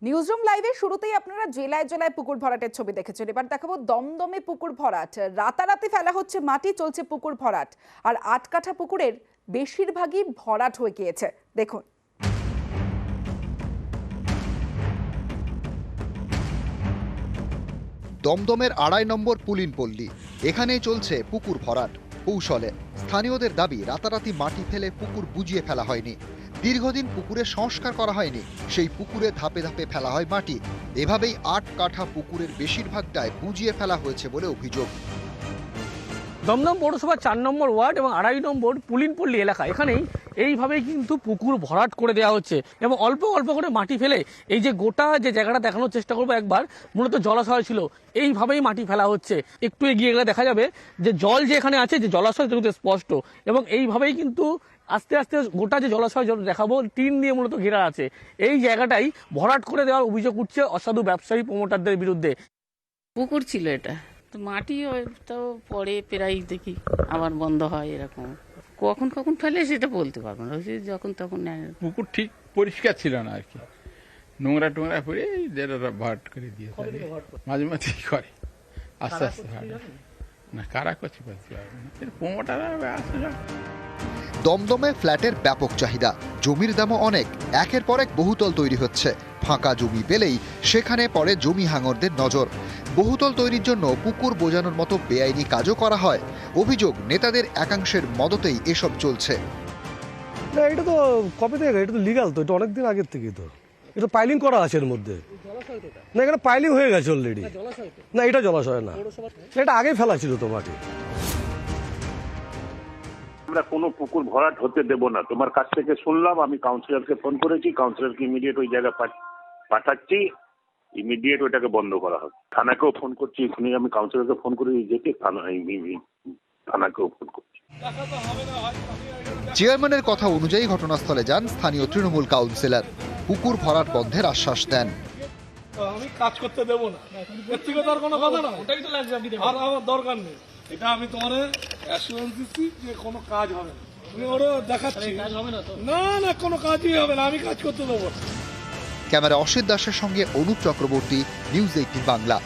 Newsroom লাইভে শুরুতেই আপনারা জেলায় জেলায় পুকুর ভরাটের ছবি দেখেছেন। এবার দেখাবো দমদমে পুকুর ভরাট। রাতারাতি ফেলা হচ্ছে মাটি, চলছে পুকুর ভরাট। আর ৮ কাঠা পুকুরের বেশিরভাগই ভরাট হয়ে গিয়েছে। দেখুন। দমদমের ২.৫ নম্বর পুলিনপল্লী, এখানেই চলছে পুকুর ভরাট কৌশলে। স্থানীয়দের দাবি, রাতারাতি মাটি ফেলে পুকুর বুজিয়ে ফেলা হয়নি, দীর্ঘদিন পুকুরে সংস্কার করা হয়নি, সেই পুকুরে ধাপে ধাপে ফেলা হয় মাটি। এভাবেই ৮ কাঠা পুকুরের বেশিরভাগটাই বুজিয়ে ফেলা হয়েছে বলে অভিযোগ। দমদম পৌরসভার ৪ নম্বর ওয়ার্ড এবং ২.৫ নম্বর পুলিনপল্লী এলাকা, এখানেই এইভাবেই কিন্তু পুকুর ভরাট করে দেওয়া হচ্ছে এবং অল্প অল্প করে মাটি ফেলে এই যে গোটা যে জায়গাটা দেখানোর চেষ্টা করবো একবার, মূলত জলাশয় ছিল, এইভাবেই মাটি ফেলা হচ্ছে। একটু এগিয়ে গেলে দেখা যাবে যে জল যে এখানে আছে, যে জলাশয় কিন্তু স্পষ্ট, এবং এইভাবেই কিন্তু আস্তে আস্তে গোটা যে জলাশয় দেখাবো টিন দিয়ে মূলত ঘেরা আছে, এই জায়গাটাই ভরাট করে দেওয়ার অভিযোগ উঠছে অসাধু ব্যবসায়ী প্রমোটারদের বিরুদ্ধে। পুকুর ছিল এটা, তো মাটি তো পরে প্রায় দেখি আবার বন্ধ হয়, এরকম কখন কখন ফেলে সেটা বলতে পারবো না, যখন তখন। পুকুর ঠিক পরিষ্কার ছিল না আর কি, নোংরা টোংরা পরে ভাট করে দিয়ে মাঝে মাঝে করে, আস্তে আস্তে না কারা করছে বলতে পারবো না, প্রমোটাররা আসে। দমদমে ফ্ল্যাটের ব্যাপক চাহিদা, জমির দামও অনেক, একের পর এক বহুতল তৈরি হচ্ছে। ফাঁকা জমি পেলেই সেখানে পড়ে জমি হাঙরদের নজর। বহুতল তৈরির জন্য পুকুর বোঝানোর মতো বেআইনি কাজও করা হয়। অভিযোগ, নেতাদের একাংশের মদতেই এসব চলছে। না, এটা তো কবে থেকে, এটা তো লিগাল, তো এটা অনেকদিন আগের থেকেই তো এটা পাইলিং করা আছে এর মধ্যে। না, এখানে পাইলিং হয়ে গেছে অলরেডি। না, এটা জলাশয় না, এটা আগে ফেলা ছিল তো মাটি। আমরা কোনো পুকুর ভরাট হতে দেব না। তোমার কাছ থেকে শুনলাম, আমি কাউন্সিলরকে ফোন করেছি, কাউন্সিলরকে ইমিডিয়েট ওই জায়গায় পাঠাচ্ছি, ইমিডিয়েট ওইটাকে বন্ধ করা হবে। থানাকেও ফোন করছি, এখানে আমি কাউন্সিলরকে ফোন করে যেতে থানাকেও ফোন করছি। চেয়ারম্যানের কথা অনুযায়ী ঘটনাস্থলে যান স্থানীয় তৃণমূল কাউন্সিলর, পুকুর ভরাট বন্ধের আশ্বাস দেন। আমি কাজ করতে দেবো না, ব্যক্তিগতার কোনো কথা না, ওটাই তো লাগবে, আর আমার দরকার নেই। এটা আমি তোমার অ্যাসুরেন্স দিচ্ছি যে কোনো কাজ হবে না। আমি ওরা দেখাচ্ছি না, না কোনো কাজই হবে না, আমি কাজ করতে দেবো না। ক্যামেরা অসিত দাসের সঙ্গে অনুপ চক্রবর্তী, নিউজ 18 বাংলা।